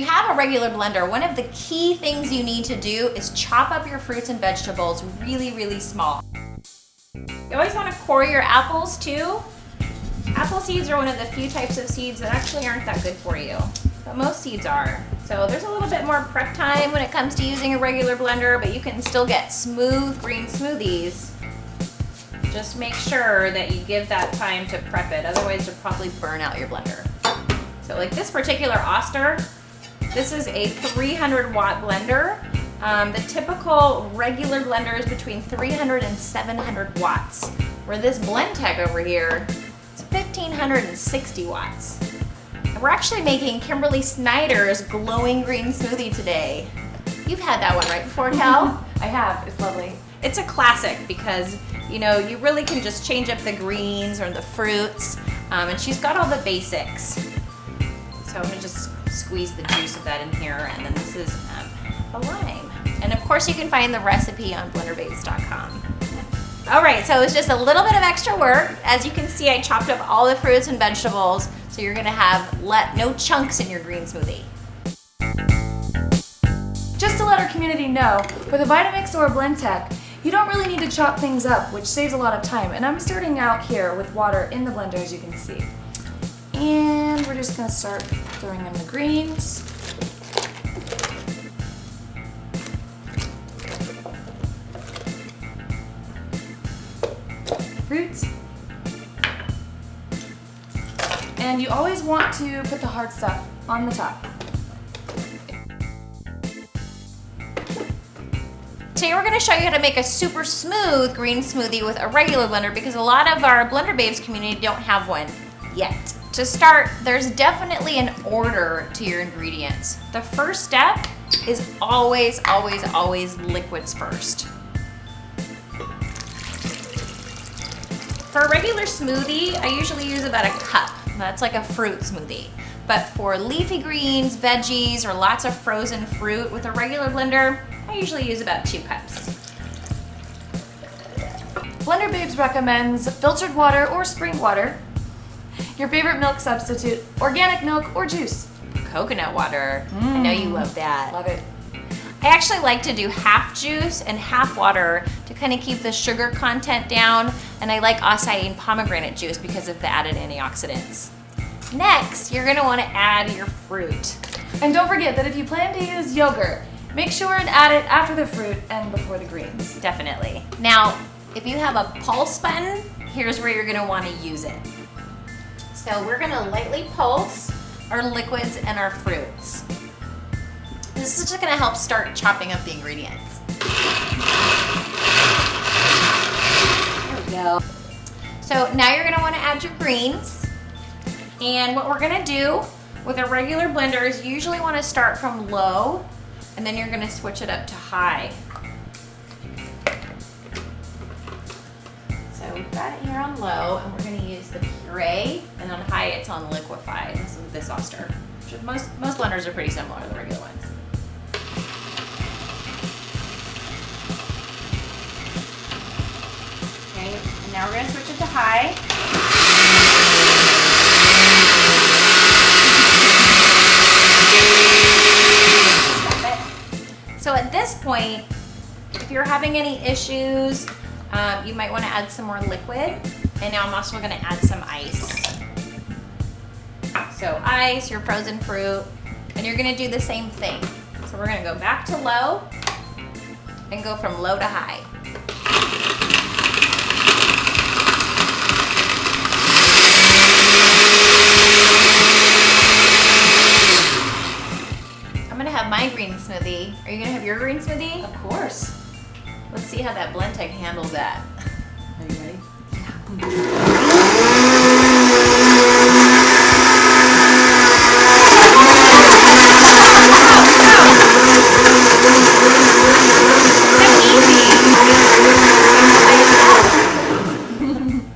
you have a regular blender, one of the key things you need to do is chop up your fruits and vegetables really, really small. You always want to core your apples too. Apple seeds are one of the few types of seeds that actually aren't that good for you, but most seeds are. So there's a little bit more prep time when it comes to using a regular blender, but you can still get smooth green smoothies. Just make sure that you give that time to prep it, otherwise you'll probably burn out your blender. So like this particular Oster, this is a 300 watt blender. The typical regular blender is between 300 and 700 watts, where this Blendtec over here, it's 1560 watts. And we're actually making Kimberly Snyder's glowing green smoothie today. You've had that one right before, Cal? I have, it's lovely. It's a classic because, you know, you really can just change up the greens or the fruits, and she's got all the basics. So I'm gonna just squeeze the juice of that in here, and then this is a lime. And of course you can find the recipe on blenderbabes.com. All right, so it's just a little bit of extra work. As you can see, I chopped up all the fruits and vegetables, so you're gonna have no chunks in your green smoothie. Just to let our community know, with a vita-mix or a Blendtec, you don't really need to chop things up, which saves a lot of time. And I'm starting out here with water in the blender, as you can see. And we're just gonna start throwing in the greens. Fruits. And you always want to put the hard stuff on the top. Today we're going to show you how to make a super smooth green smoothie with a regular blender, because a lot of our Blender Babes community don't have one yet. To start, there's definitely an order to your ingredients. The first step is always, always, always liquids first. For a regular smoothie, I usually use about a cup. That's like a fruit smoothie. But for leafy greens, veggies, or lots of frozen fruit with a regular blender, I usually use about 2 cups. Blender Babes recommends filtered water or spring water, your favorite milk substitute, organic milk or juice. Coconut water, I know you love that. Love it. I actually like to do half juice and half water to kind of keep the sugar content down, and I like acai and pomegranate juice because of the added antioxidants. Next, you're gonna wanna add your fruit. And don't forget that if you plan to use yogurt, make sure and add it after the fruit and before the greens. Definitely. Now, if you have a pulse button, here's where you're gonna wanna use it. So we're gonna lightly pulse our liquids and our fruits. This is just gonna help start chopping up the ingredients. There we go. So now you're gonna wanna add your greens. And what we're gonna do with a regular blender is you usually wanna start from low, and then you're gonna switch it up to high. So we've got it here on low, and we're gonna use the puree, and on high it's on liquefied. This is this Oster. Most blenders are pretty similar to the regular ones. Okay, and now we're gonna switch it to high. So at this point, if you're having any issues, you might want to add some more liquid. And now I'm also going to add some ice. So ice, your frozen fruit, and you're going to do the same thing. So we're going to go back to low and go from low to high. My green smoothie. Are you gonna have your green smoothie? Of course. Let's see how that Blendtec handles that. Are you ready?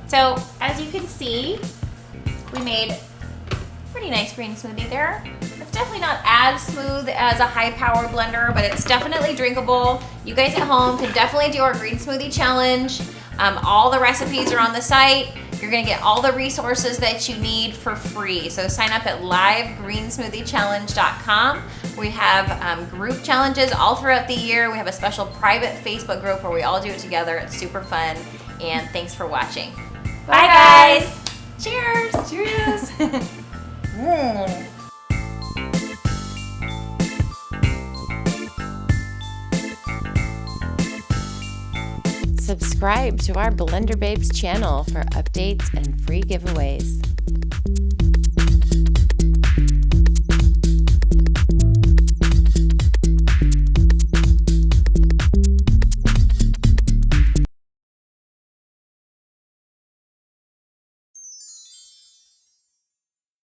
So as you can see, we made a pretty nice green smoothie there. It's definitely not as smooth as a high-power blender, but it's definitely drinkable. You guys at home can definitely do our green smoothie challenge. All the recipes are on the site. You're gonna get all the resources that you need for free. So sign up at livegreensmoothie-challenge.com. We have group challenges all throughout the year. We have a special private Facebook group where we all do it together. It's super fun. And thanks for watching. Bye guys. Cheers. Cheers. Subscribe to our Blender Babes channel for updates and free giveaways.